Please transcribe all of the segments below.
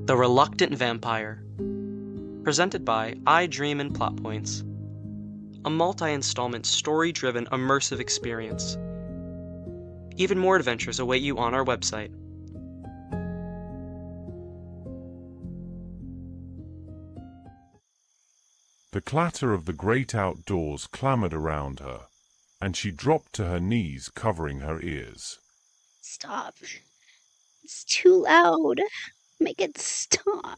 The Reluctant Vampire, presented by iDreaminPlotPoints, a multi-installment story-driven immersive experience. Even more adventures await you on our website. The clatter of the great outdoors clamored around her, and she dropped to her knees, covering her ears. Stop. It's too loud. Make it stop.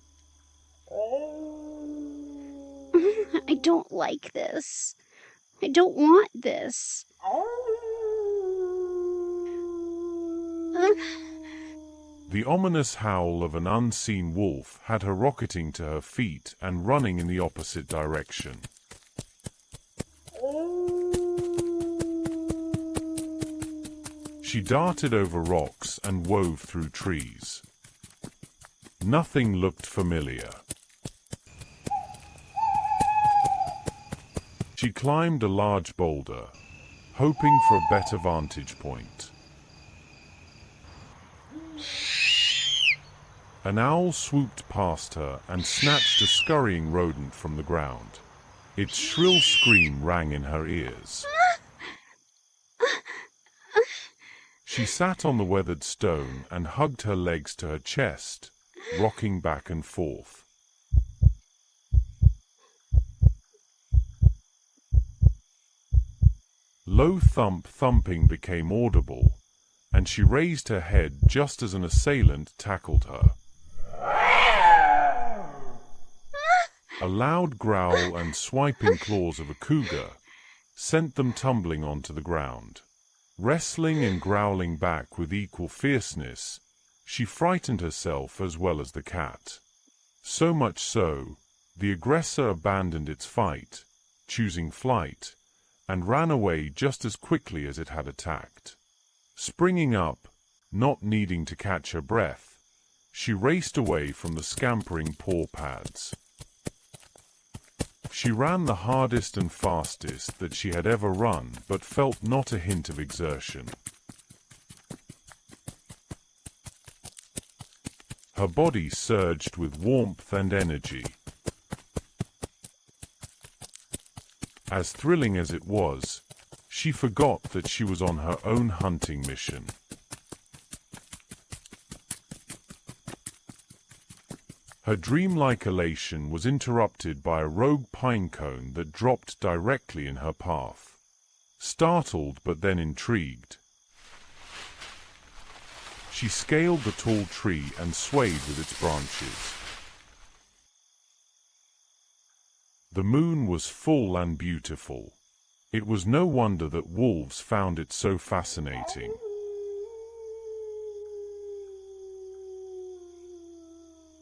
I don't like this. I don't want this. The ominous howl of an unseen wolf had her rocketing to her feet and running in the opposite direction. She darted over rocks and wove through trees. Nothing looked familiar. She climbed a large boulder, hoping for a better vantage point. An owl swooped past her and snatched a scurrying rodent from the ground. Its shrill scream rang in her ears. She sat on the weathered stone and hugged her legs to her chest, rocking back and forth. Low thumping became audible, and she raised her head just as an assailant tackled her. A loud growl and swiping claws of a cougar sent them tumbling onto the ground. Wrestling and growling back with equal fierceness, she frightened herself as well as the cat. So much so, the aggressor abandoned its fight, choosing flight, and ran away just as quickly as it had attacked. Springing up, not needing to catch her breath, she raced away from the scampering paw pads. She ran the hardest and fastest that she had ever run, but felt not a hint of exertion. Her body surged with warmth and energy. As thrilling as it was, she forgot that she was on her own hunting mission. Her dreamlike elation was interrupted by a rogue pine cone that dropped directly in her path. Startled but then intrigued, she scaled the tall tree and swayed with its branches. The moon was full and beautiful. It was no wonder that wolves found it so fascinating.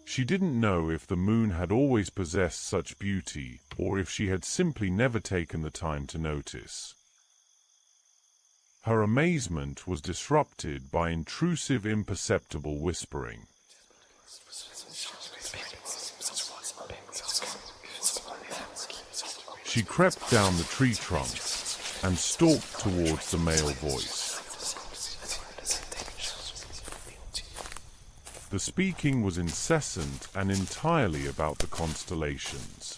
She didn't know if the moon had always possessed such beauty, or if she had simply never taken the time to notice. Her amazement was disrupted by intrusive, imperceptible whispering. She crept down the tree trunk and stalked towards the male voice. The speaking was incessant and entirely about the constellations.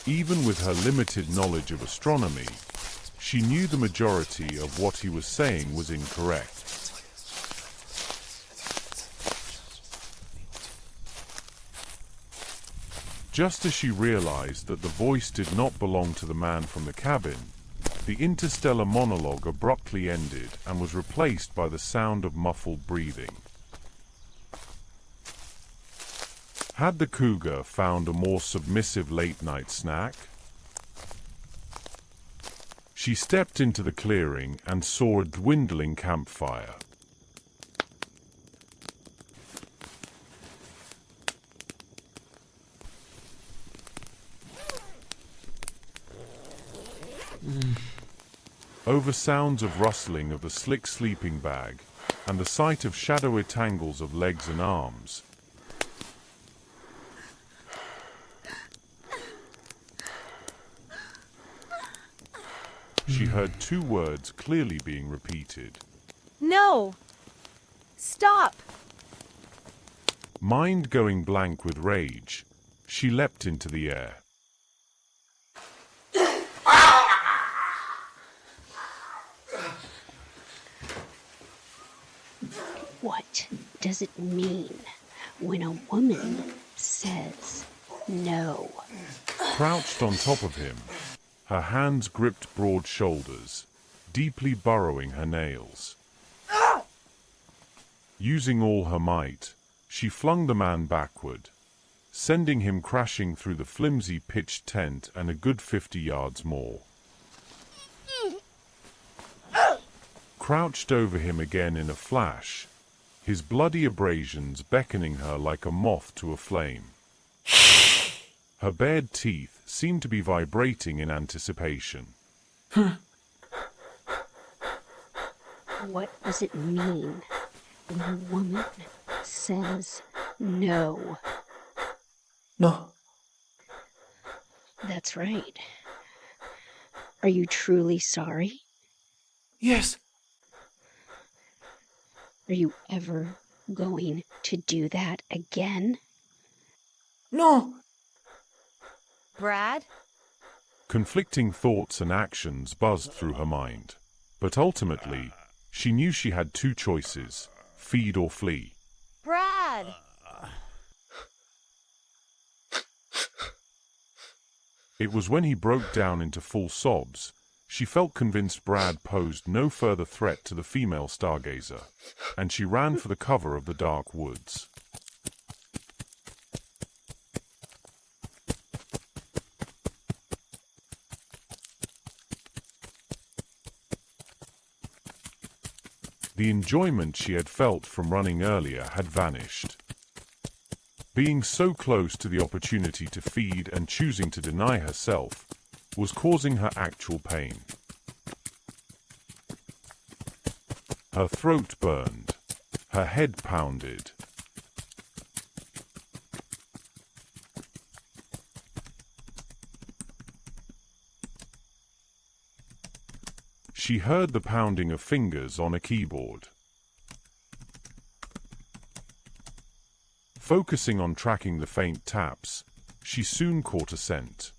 Even with her limited knowledge of astronomy, she knew the majority of what he was saying was incorrect. Just as she realized that the voice did not belong to the man from the cabin, the interstellar monologue abruptly ended and was replaced by the sound of muffled breathing. Had the cougar found a more submissive late-night snack? She stepped into the clearing and saw a dwindling campfire. Over sounds of rustling of the slick sleeping bag and the sight of shadowy tangles of legs and arms, she heard two words clearly being repeated. No! Stop! Mind going blank with rage, she leapt into the air. What does it mean when a woman says no? Crouched on top of him, her hands gripped broad shoulders, deeply burrowing her nails. Using all her might, she flung the man backward, sending him crashing through the flimsy pitched tent and a good 50 yards more. Crouched over him again in a flash, his bloody abrasions beckoning her like a moth to a flame. Her bared teeth seemed to be vibrating in anticipation. What does it mean when a woman says no? No. That's right. Are you truly sorry? Yes. Are you ever going to do that again? No. Brad? Conflicting thoughts and actions buzzed through her mind, but ultimately, she knew she had two choices, feed or flee. Brad! It was when he broke down into full sobs, she felt convinced Brad posed no further threat to the female stargazer, and she ran for the cover of the dark woods. The enjoyment she had felt from running earlier had vanished. Being so close to the opportunity to feed and choosing to deny herself was causing her actual pain. Her throat burned, her head pounded. She heard the pounding of fingers on a keyboard. Focusing on tracking the faint taps, she soon caught a scent.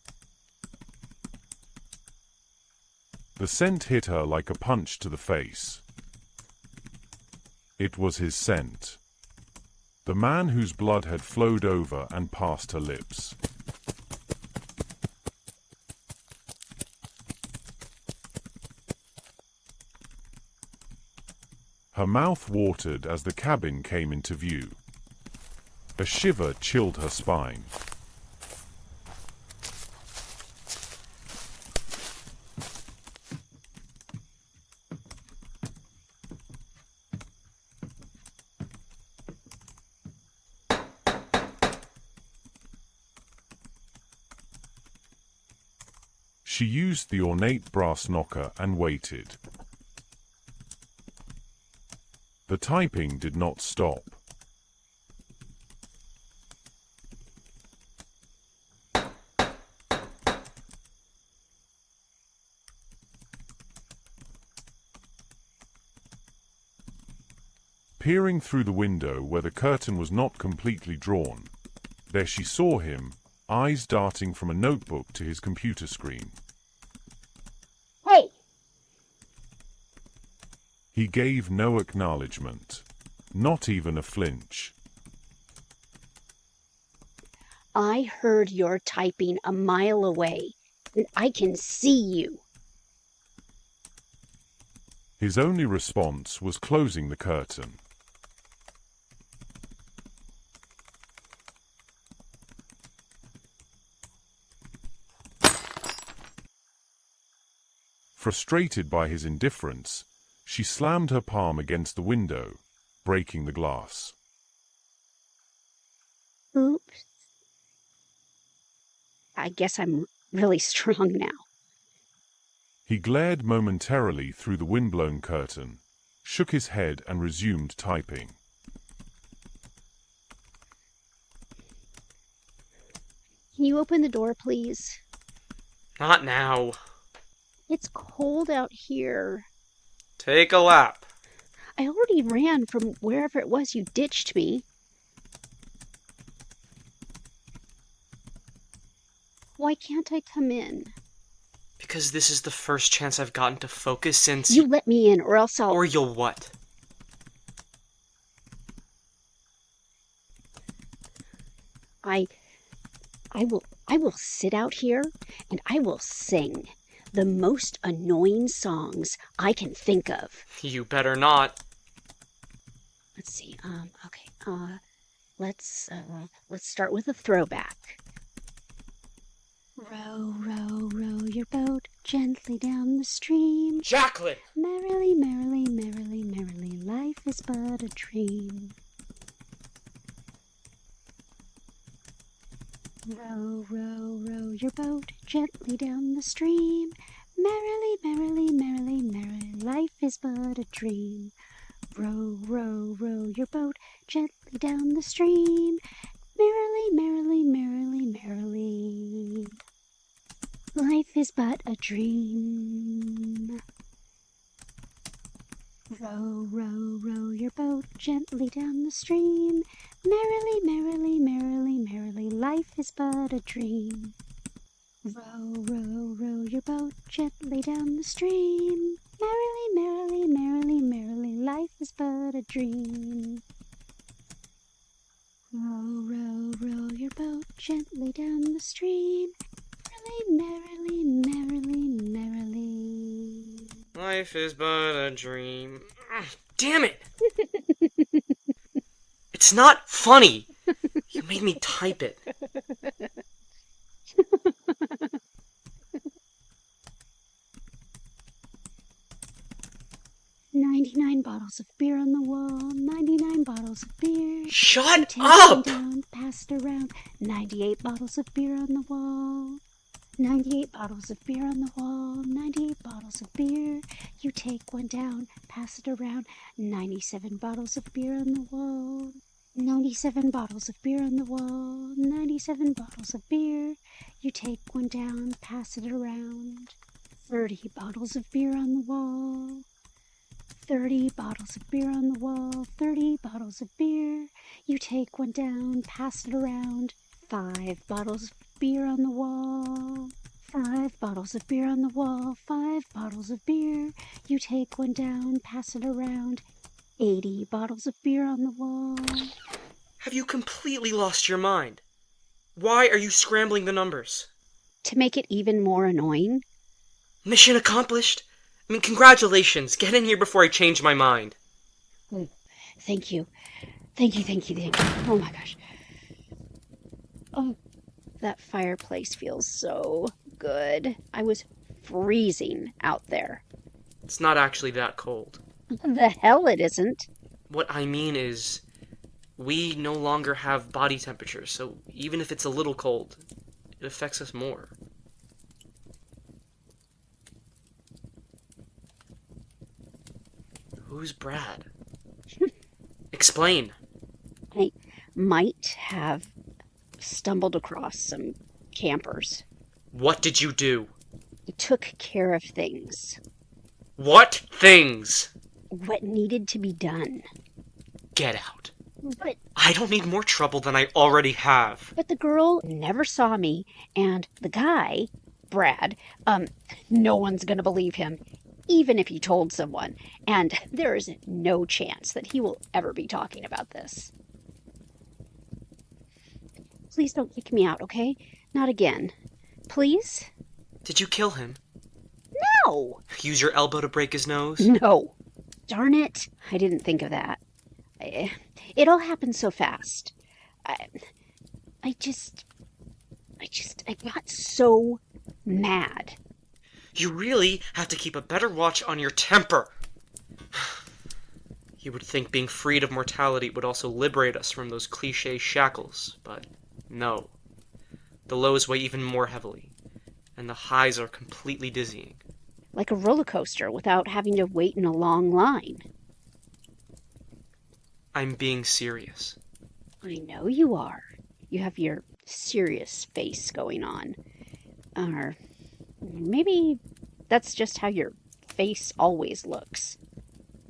The scent hit her like a punch to the face. It was his scent. The man whose blood had flowed over and past her lips. Her mouth watered as the cabin came into view. A shiver chilled her spine. She used the ornate brass knocker and waited. The typing did not stop. Peering through the window where the curtain was not completely drawn, there she saw him, eyes darting from a notebook to his computer screen. Hey! He gave no acknowledgement, not even a flinch. I heard your typing a mile away, and I can see you. His only response was closing the curtain. Frustrated by his indifference, she slammed her palm against the window, breaking the glass. Oops. I guess I'm really strong now. He glared momentarily through the windblown curtain, shook his head and resumed typing. Can you open the door, please? Not now. It's cold out here. Take a lap. I already ran from wherever it was you ditched me. Why can't I come in? Because this is the first chance I've gotten to focus since... You let me in, or else I'll... Or you'll what? I will sit out here and I will sing the most annoying songs I can think of. You better not. Let's see. Okay. Let's start with a throwback. Row, row, row your boat gently down the stream. Jacqueline! Merrily, merrily, merrily, merrily, life is but a dream. Row, row, row your boat gently down the stream. Merrily, merrily, merrily, merrily, life is but a dream. Row, row, row your boat gently down the stream. Merrily, merrily, merrily, merrily, life is but a dream. Row, row, row your boat gently down the stream. Merrily, merrily, merrily, merrily, life is but a dream. Row, row, row your boat gently down the stream. Merrily, merrily, merrily, merrily, life is but a dream. Row, row, row your boat gently down the stream. Merrily, merrily, merrily, merrily. Life is but a dream. Damn it! It's not funny! You made me type it. 99 bottles of beer on the wall, 99 bottles of beer. Shut Take up! them down, pass it around. 98 bottles of beer on the wall. 98 bottles of beer on the wall, 98 bottles of beer. You take one down, pass it around. 97 bottles of beer on the wall. 97 bottles of beer on the wall, 97 bottles of beer. You take one down, pass it around. 30 bottles of beer on the wall. 30 bottles of beer on the wall, 30 bottles of beer. You take one down, pass it around. 5 bottles of beer on the wall. 5 bottles of beer on the wall, 5 bottles of beer. You take one down, pass it around. 80 bottles of beer on the wall. Have you completely lost your mind? Why are you scrambling the numbers? To make it even more annoying. Mission accomplished? I mean, congratulations. Get in here before I change my mind. Thank you. Thank you, thank you, thank you. Oh my gosh. Oh, that fireplace feels so good. I was freezing out there. It's not actually that cold. The hell it isn't. What I mean is, we no longer have body temperature, so even if it's a little cold, it affects us more. Who's Brad? Explain. I might have stumbled across some campers. What did you do? I took care of things. What things? What needed to be done. Get out. But I don't need more trouble than I already have. the girl never saw me, and the guy, Brad, no one's gonna believe him, even if he told someone, and there is no chance that he will ever be talking about this. Please don't kick me out, okay? Not again. Please? Did you kill him? No! Use your elbow to break his nose? No. Darn it. I didn't think of that. It all happened so fast. I got so mad. You really have to keep a better watch on your temper. You would think being freed of mortality would also liberate us from those cliché shackles, but no. The lows weigh even more heavily, and the highs are completely dizzying. Like a roller coaster without having to wait in a long line. I'm being serious. I know you are. You have your serious face going on. Or maybe that's just how your face always looks.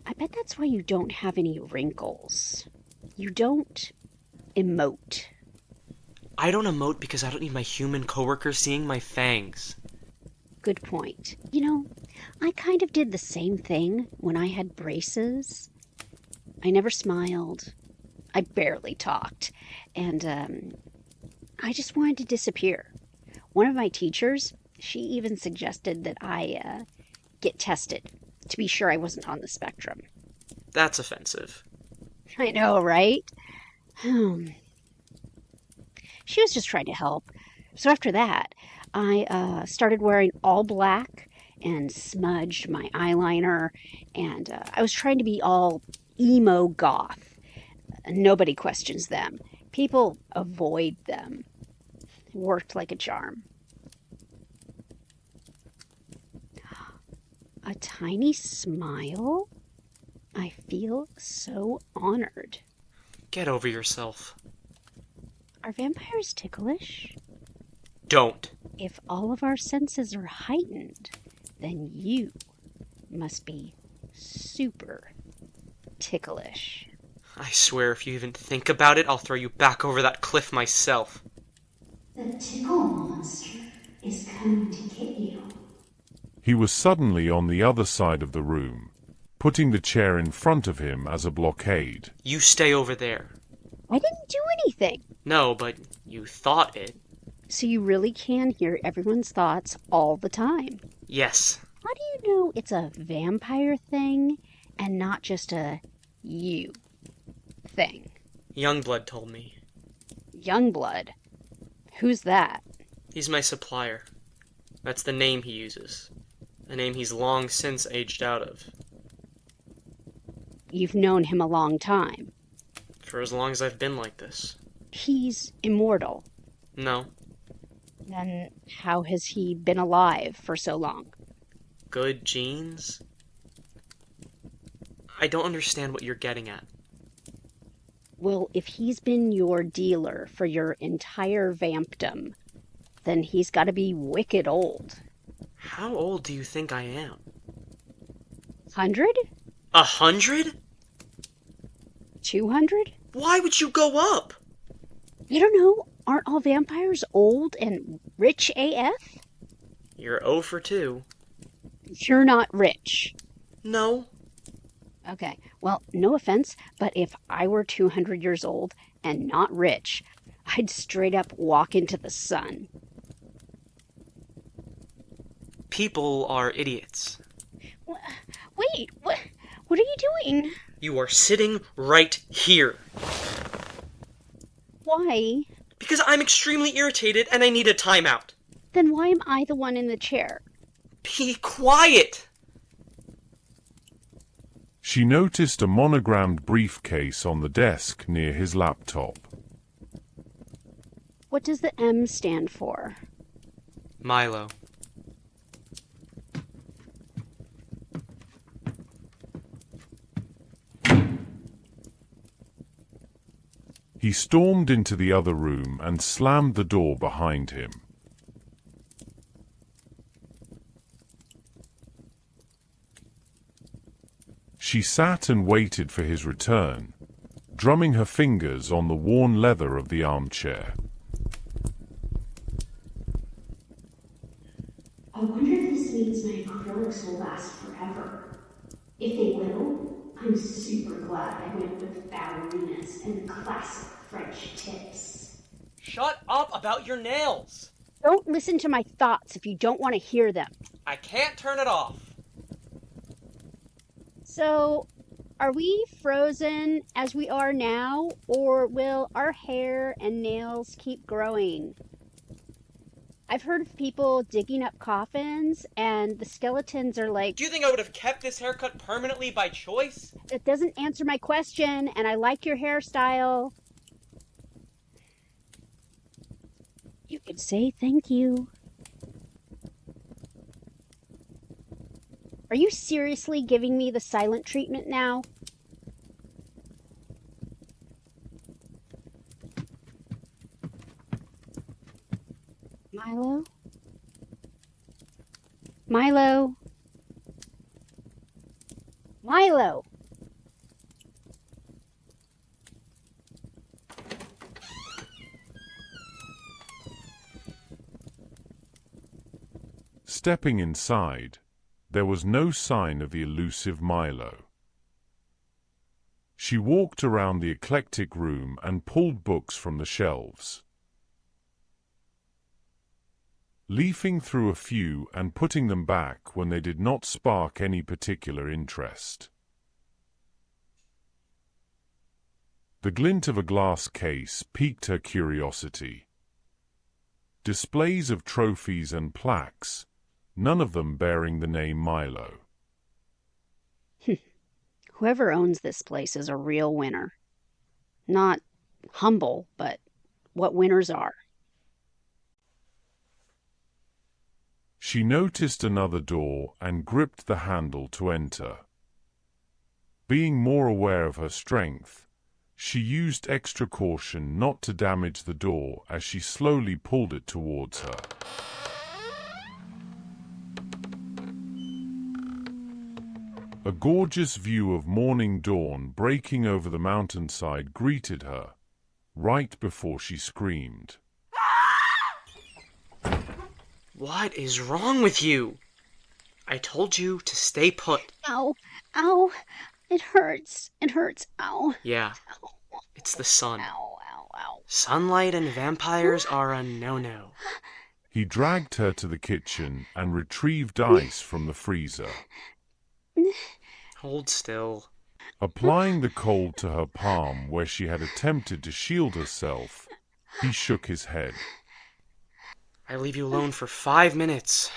I bet that's why you don't have any wrinkles. You don't emote. I don't emote because I don't need my human coworkers seeing my fangs. Good point. You know, I kind of did the same thing when I had braces. I never smiled. I barely talked. And I just wanted to disappear. One of my teachers, she even suggested that I get tested to be sure I wasn't on the spectrum. That's offensive. I know, right? She was just trying to help. So after that, I started wearing all black and smudged my eyeliner, and I was trying to be all emo goth. Nobody questions them. People avoid them. It worked like a charm. A tiny smile? I feel so honored. Get over yourself. Are vampires ticklish? Don't. If all of our senses are heightened, then you must be super ticklish. I swear if you even think about it, I'll throw you back over that cliff myself. The tickle monster is coming to get you. He was suddenly on the other side of the room, putting the chair in front of him as a blockade. You stay over there. I didn't do anything. No, but you thought it. So you really can hear everyone's thoughts all the time. Yes. How do you know it's a vampire thing and not just a you thing? Youngblood told me. Youngblood? Who's that? He's my supplier. That's the name he uses. A name he's long since aged out of. You've known him a long time. For as long as I've been like this. He's immortal. No. Then how has he been alive for so long? Good genes? I don't understand what you're getting at. Well, if he's been your dealer for your entire vampdom, then he's got to be wicked old. How old do you think I am? 100? 100? 200? Why would you go up? I don't know. Aren't all vampires old and rich AF? You're 0 for 2. You're not rich. No. Okay, well, no offense, but if I were 200 years old and not rich, I'd straight up walk into the sun. People are idiots. Wait, what are you doing? You are sitting right here. Why? Because I'm extremely irritated and I need a timeout. Then why am I the one in the chair? Be quiet! She noticed a monogrammed briefcase on the desk near his laptop. What does the M stand for? Milo. He stormed into the other room and slammed the door behind him. She sat and waited for his return, drumming her fingers on the worn leather of the armchair. I wonder if this means my acrylics will last forever. If they will, I'm super glad I went with ballerinas and classic French tips. Shut up about your nails! Don't listen to my thoughts if you don't want to hear them. I can't turn it off. So, are we frozen as we are now, or will our hair and nails keep growing? I've heard of people digging up coffins, and the skeletons are like... Do you think I would have kept this haircut permanently by choice? It doesn't answer my question, and I like your hairstyle. You could say thank you. Are you seriously giving me the silent treatment now? Milo? Milo? Milo! stepping inside, there was no sign of the elusive Milo. She walked around the eclectic room and pulled books from the shelves, leafing through a few and putting them back when they did not spark any particular interest. The glint of a glass case piqued her curiosity. Displays of trophies and plaques, none of them bearing the name Milo. Whoever owns this place is a real winner. Not humble, but what winners are. She noticed another door and gripped the handle to enter. Being more aware of her strength, she used extra caution not to damage the door as she slowly pulled it towards her. A gorgeous view of morning dawn breaking over the mountainside greeted her, right before she screamed. What is wrong with you? I told you to stay put. Ow, ow, it hurts, ow. Yeah, Ow, it's the sun. ow, ow, ow. Sunlight and vampires are a no-no. He dragged her to the kitchen and retrieved ice from the freezer. Hold still. Applying the cold to her palm where she had attempted to shield herself, he shook his head. I leave you alone for 5 minutes.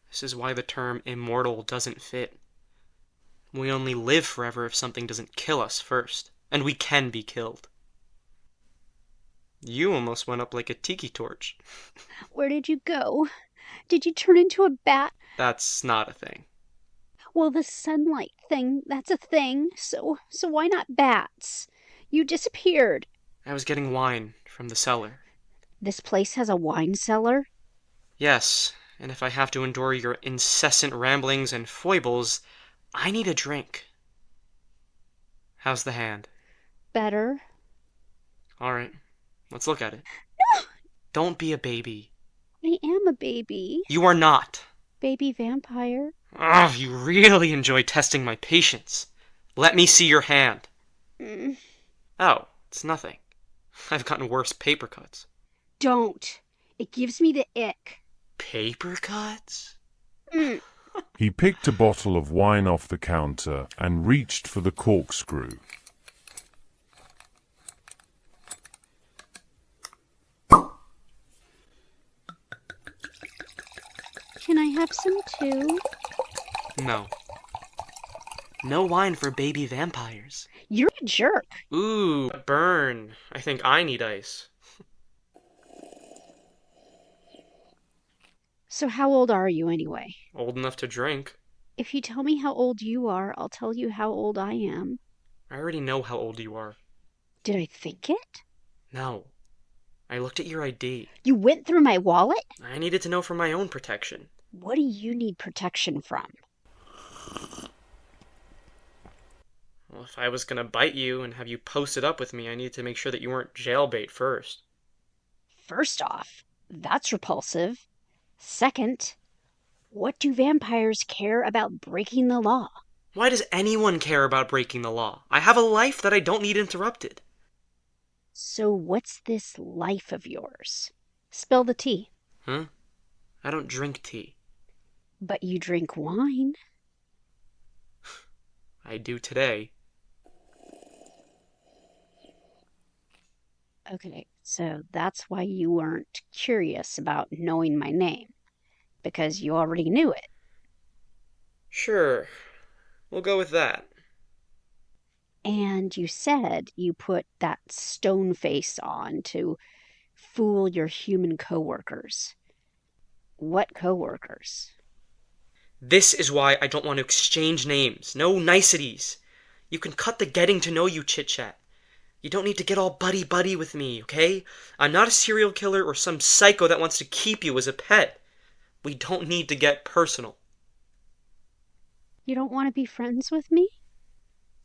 This is why the term immortal doesn't fit. We only live forever if something doesn't kill us first, and we can be killed. You almost went up like a tiki torch. Where did you go? Did you turn into a bat? That's not a thing. Well, the sunlight thing, that's a thing. So why not bats? You disappeared. I was getting wine from the cellar. This place has a wine cellar? Yes, and if I have to endure your incessant ramblings and foibles, I need a drink. How's the hand? Better. All right, let's look at it. No! Don't be a baby. I am a baby. You are not. Baby vampire. Ugh, you really enjoy testing my patience. Let me see your hand. Oh, it's nothing. I've gotten worse paper cuts. Don't. It gives me the ick. Paper cuts? He picked a bottle of wine off the counter and reached for the corkscrew. Can I have some too? No. No wine for baby vampires. You're a jerk. Ooh, a burn. I think I need ice. So how old are you anyway? Old enough to drink. If you tell me how old you are, I'll tell you how old I am. I already know how old you are. Did I think it? No. I looked at your ID. You went through my wallet? I needed to know for my own protection. What do you need protection from? Well, if I was gonna bite you and have you posted up with me, I needed to make sure that you weren't jailbait first. First off, that's repulsive. Second, what do vampires care about breaking the law? Why does anyone care about breaking the law? I have a life that I don't need interrupted. So what's this life of yours? Spill the tea. Huh? I don't drink tea. But you drink wine. I do today. Okay, so that's why you weren't curious about knowing my name. Because you already knew it. Sure. We'll go with that. And you said you put that stone face on to fool your human coworkers. What coworkers? This is why I don't want to exchange names. No niceties. You can cut the getting to know you chit-chat. You don't need to get all buddy-buddy with me, okay? I'm not a serial killer or some psycho that wants to keep you as a pet. We don't need to get personal. You don't want to be friends with me?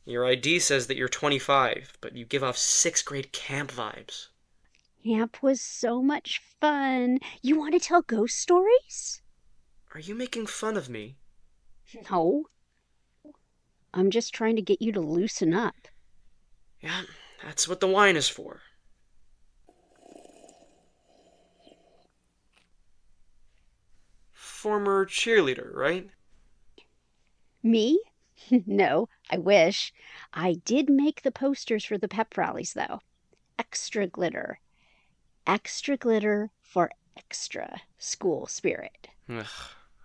Your ID says that you're 25, but you give off 6th grade camp vibes. Camp was so much fun. You want to tell ghost stories? Are you making fun of me? No. I'm just trying to get you to loosen up. Yeah, that's what the wine is for. Former cheerleader, right? Me? No, I wish. I did make the posters for the pep rallies, though. Extra glitter. Extra glitter for extra school spirit. Ugh,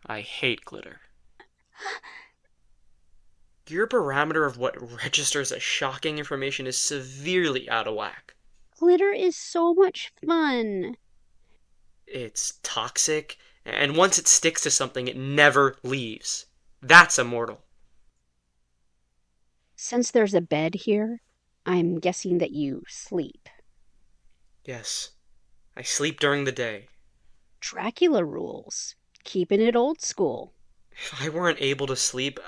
I hate glitter. Your parameter of what registers as shocking information is severely out of whack. Glitter is so much fun. It's toxic, and once it sticks to something, it never leaves. That's immortal. Since there's a bed here, I'm guessing that you sleep. Yes, I sleep during the day. Dracula rules. Keeping it old school. If I weren't able to sleep,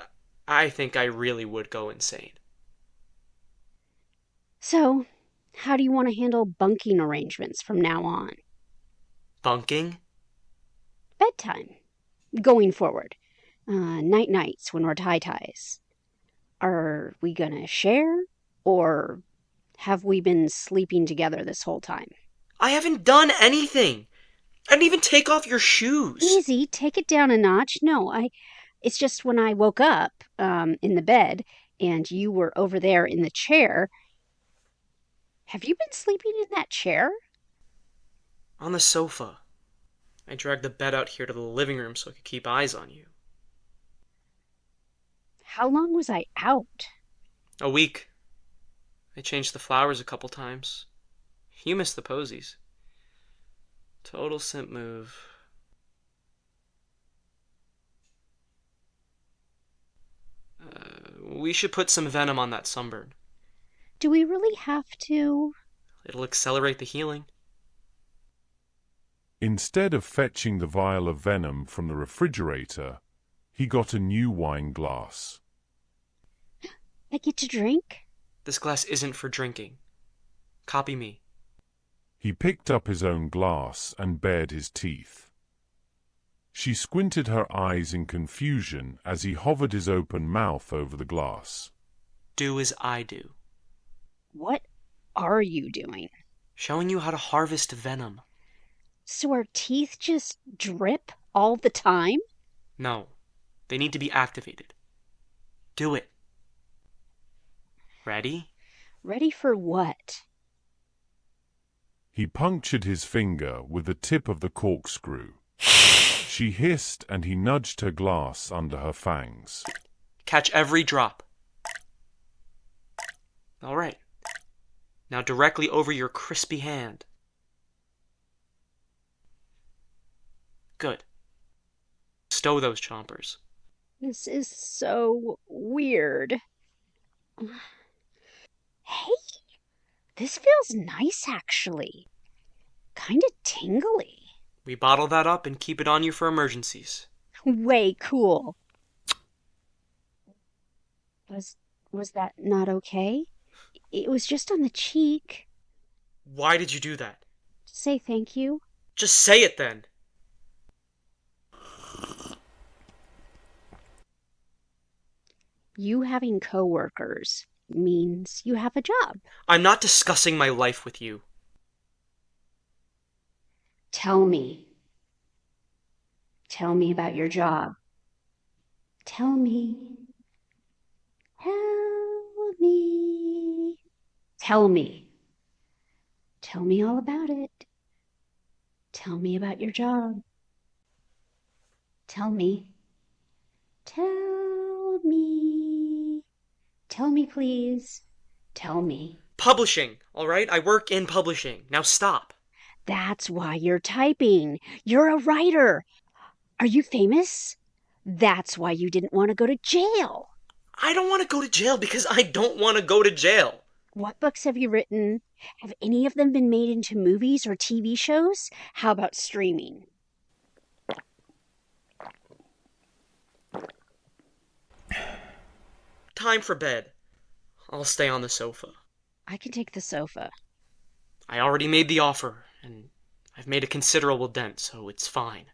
I think I really would go insane. So, how do you want to handle bunking arrangements from now on? Bunking? Bedtime. Going forward. Nights when we're tie-ties. Are we gonna share? Or have we been sleeping together this whole time? I haven't done anything. I didn't even take off your shoes. Easy, take it down a notch. No, it's just when I woke up in the bed and you were over there in the chair. Have you been sleeping in that chair? On the sofa. I dragged the bed out here to the living room so I could keep eyes on you. How long was I out? A week. I changed the flowers a couple times. You missed the posies. Total simp move. We should put some venom on that sunburn. Do we really have to? It'll accelerate the healing. Instead of fetching the vial of venom from the refrigerator, he got a new wine glass. I get to drink? This glass isn't for drinking. Copy me. He picked up his own glass and bared his teeth. She squinted her eyes in confusion as he hovered his open mouth over the glass. Do as I do. What are you doing? Showing you how to harvest venom. So our teeth just drip all the time? No, they need to be activated. Do it. Ready? Ready for what? He punctured his finger with the tip of the corkscrew. She hissed and he nudged her glass under her fangs. Catch every drop. All right. Now directly over your crispy hand. Good. Stow those chompers. This is so weird. Hey, this feels nice actually. Kinda tingly. We bottle that up and keep it on you for emergencies. Way cool. Was that not okay? It was just on the cheek. Why did you do that? To say thank you. Just say it then. You having coworkers means you have a job. I'm not discussing my life with you. Tell me. Tell me about your job. Tell me. Tell me. Tell me. Tell me all about it. Tell me about your job. Tell me. Tell me. Tell me, please. Tell me. Publishing, all right? I work in publishing. Now stop. That's why you're typing. You're a writer. Are you famous? That's why you didn't want to go to jail. I don't want to go to jail because I don't want to go to jail. What books have you written? Have any of them been made into movies or TV shows? How about streaming? Time for bed. I'll stay on the sofa. I can take the sofa. I already made the offer, and I've made a considerable dent, so it's fine.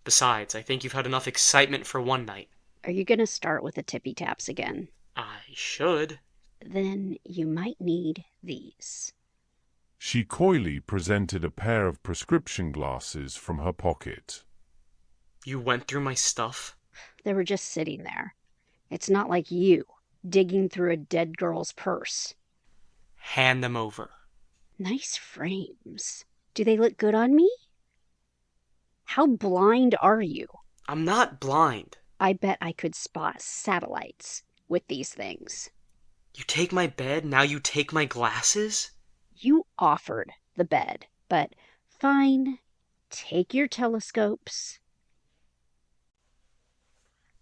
Besides, I think you've had enough excitement for one night. Are you going to start with the tippy taps again? I should. Then you might need these. She coyly presented a pair of prescription glasses from her pocket. You went through my stuff? They were just sitting there. It's not like you, digging through a dead girl's purse. Hand them over. Nice frames. Do they look good on me? How blind are you? I'm not blind. I bet I could spot satellites with these things. You take my bed, now you take my glasses? You offered the bed, but fine, take your telescopes.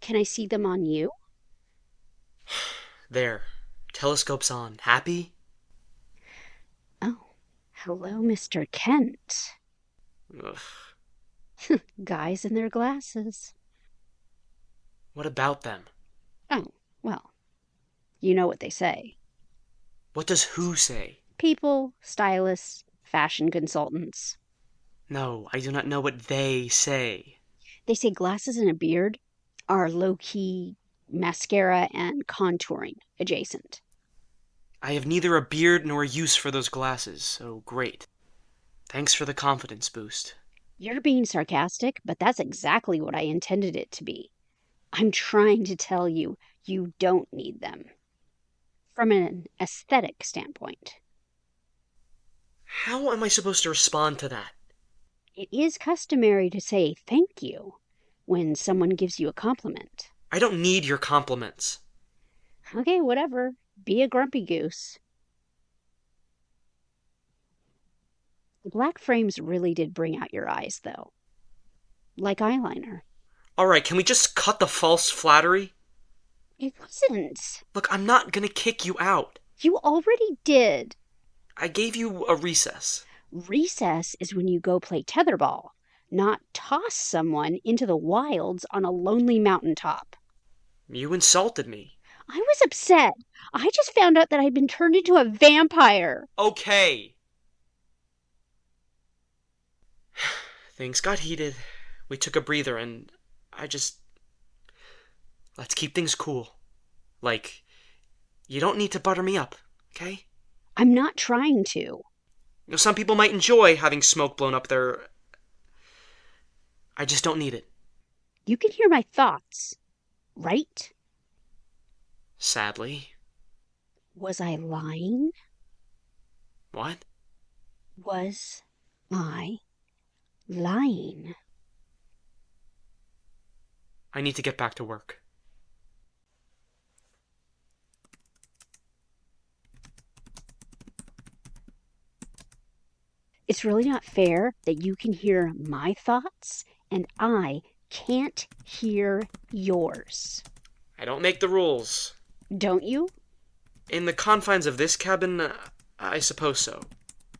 Can I see them on you? There. Telescope's on. Happy? Oh, hello, Mr. Kent. Ugh. Guys in their glasses. What about them? Oh, well, you know what they say. What does who say? People, stylists, fashion consultants. No, I do not know what they say. They say glasses and a beard are low-key mascara and contouring adjacent. I have neither a beard nor a use for those glasses, so great. Thanks for the confidence boost. You're being sarcastic, but that's exactly what I intended it to be. I'm trying to tell you, you don't need them. From an aesthetic standpoint. How am I supposed to respond to that? It is customary to say thank you when someone gives you a compliment. I don't need your compliments. Okay, whatever. Be a grumpy goose. The black frames really did bring out your eyes, though. Like eyeliner. Alright, can we just cut the false flattery? It wasn't. Look, I'm not gonna kick you out. You already did. I gave you a recess. Recess is when you go play tetherball, not toss someone into the wilds on a lonely mountaintop. You insulted me. I was upset. I just found out that I'd been turned into a vampire. Okay. Things got heated. We took a breather and let's keep things cool. Like, you don't need to butter me up, okay? I'm not trying to. You know, some people might enjoy having smoke blown up their... I just don't need it. You can hear my thoughts, right? Sadly. Was I lying? What? Was I lying? I need to get back to work. It's really not fair that you can hear my thoughts and I can't hear yours. I don't make the rules. Don't you? In the confines of this cabin, I suppose so.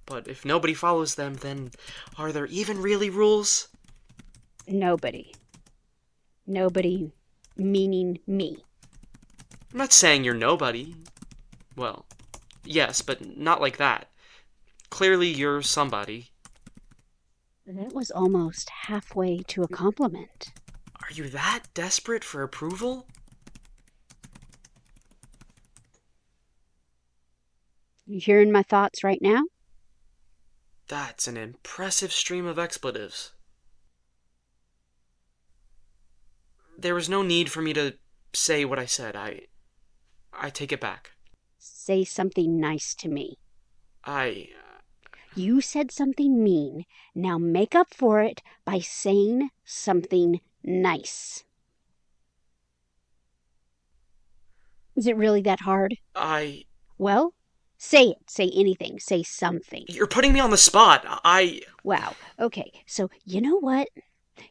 But if nobody follows them, then are there even really rules? Nobody. Nobody meaning me. I'm not saying you're nobody. Well, yes, but not like that. Clearly you're somebody. That was almost halfway to a compliment. Are you that desperate for approval? You hearing my thoughts right now? That's an impressive stream of expletives. There was no need for me to say what I said. I take it back. Say something nice to me. I You said something mean. Now make up for it by saying something nice. Is it really that hard? Well, say it. Say anything. Say something. You're putting me on the spot. Wow. Okay, so you know what?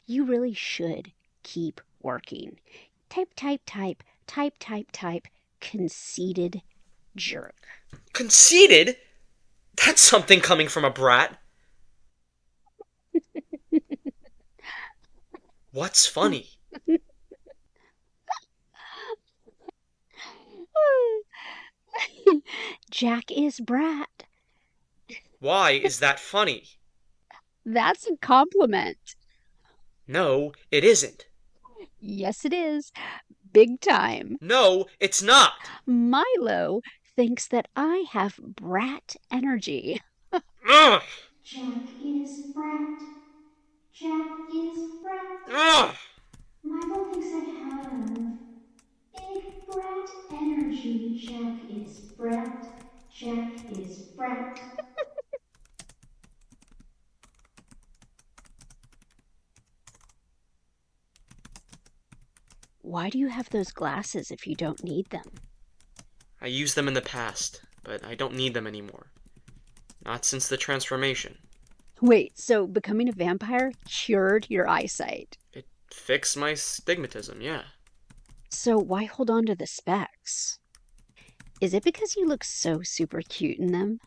You really should keep working. Type, type, type, type, type, type. Conceited jerk. Conceited? That's something coming from a brat. What's funny? Jack is brat. Why is that funny? That's a compliment. No, it isn't. Yes, it is. Big time. No, it's not. Milo thinks that I have brat energy. Ugh! Jack is brat. Jack is brat. Ugh! Milo thinks I have big brat energy. Jack is brat. Jack is brat. Why do you have those glasses if you don't need them? I used them in the past, but I don't need them anymore. Not since the transformation. Wait, so becoming a vampire cured your eyesight? It fixed my stigmatism, yeah. So why hold on to the specs? Is it because you look so super cute in them?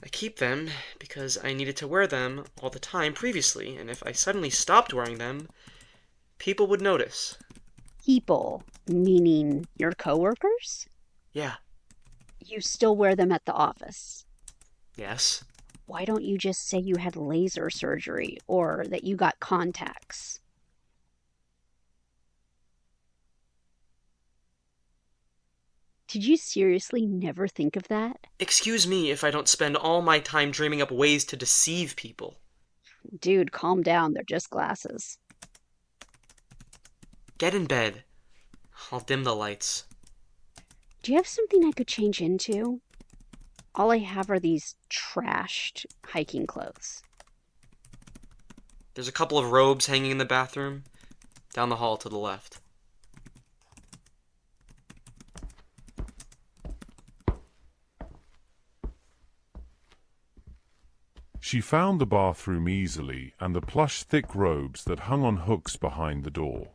I keep them because I needed to wear them all the time previously, and if I suddenly stopped wearing them, people would notice. People, meaning your coworkers? Yeah. You still wear them at the office. Yes. Why don't you just say you had laser surgery or that you got contacts? Did you seriously never think of that? Excuse me if I don't spend all my time dreaming up ways to deceive people. Dude, calm down. They're just glasses. Get in bed. I'll dim the lights. Do you have something I could change into? All I have are these trashed hiking clothes. There's a couple of robes hanging in the bathroom, down the hall to the left. She found the bathroom easily and the plush thick robes that hung on hooks behind the door.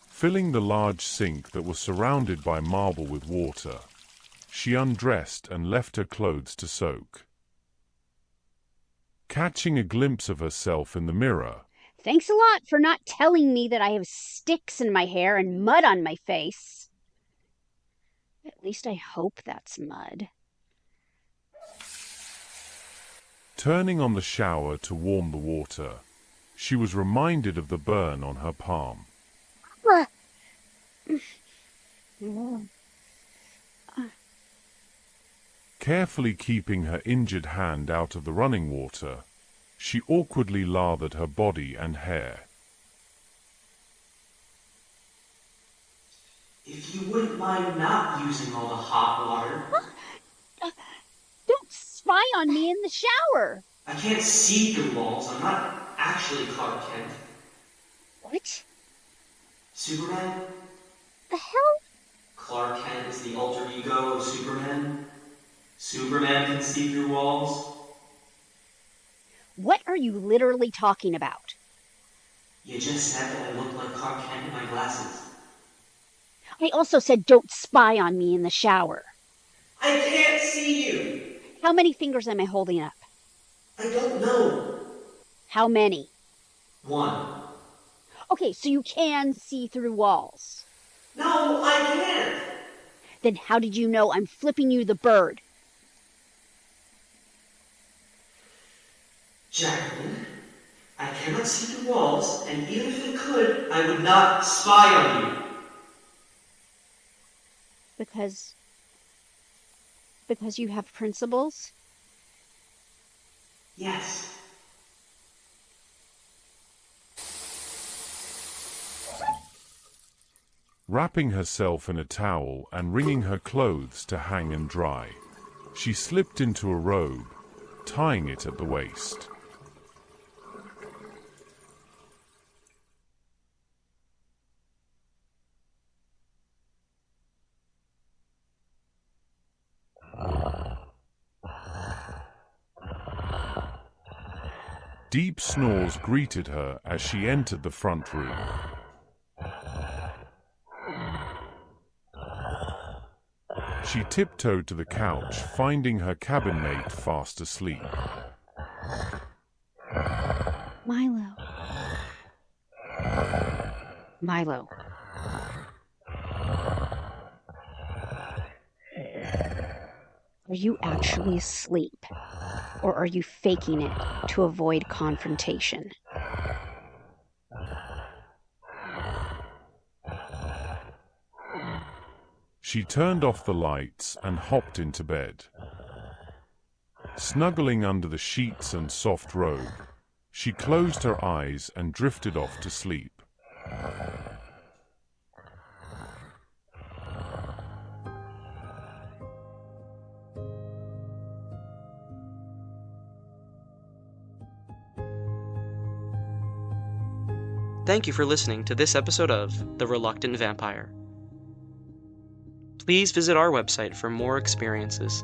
Filling the large sink that was surrounded by marble with water, she undressed and left her clothes to soak. Catching a glimpse of herself in the mirror, Thanks a lot for not telling me that I have sticks in my hair and mud on my face. At least I hope that's mud. turning on the shower to warm the water, she was reminded of the burn on her palm. Carefully keeping her injured hand out of the running water, she awkwardly lathered her body and hair. If you wouldn't mind not using all the hot water. Don't spy on me in the shower. I can't see through walls. I'm not actually Clark Kent. What? Superman? The hell? Clark Kent is the alter ego of Superman. Superman can see through walls. What are you literally talking about? You just said that I look like Clark Kent in my glasses. I also said don't spy on me in the shower. I can't see you! How many fingers am I holding up? I don't know. How many? 1. Okay, so you can see through walls. No, I can't! Then how did you know I'm flipping you the bird? Jacqueline, I cannot see through walls, and even if I could, I would not spy on you. Because you have principles? Yes. Wrapping herself in a towel and wringing her clothes to hang and dry, she slipped into a robe, tying it at the waist. Deep snores greeted her as she entered the front room. She tiptoed to the couch, finding her cabin mate fast asleep. Milo. Milo. Are you actually asleep? or are you faking it to avoid confrontation? She turned off the lights and hopped into bed. Snuggling under the sheets and soft robe, she closed her eyes and drifted off to sleep. Thank you for listening to this episode of The Reluctant Vampire. Please visit our website for more experiences.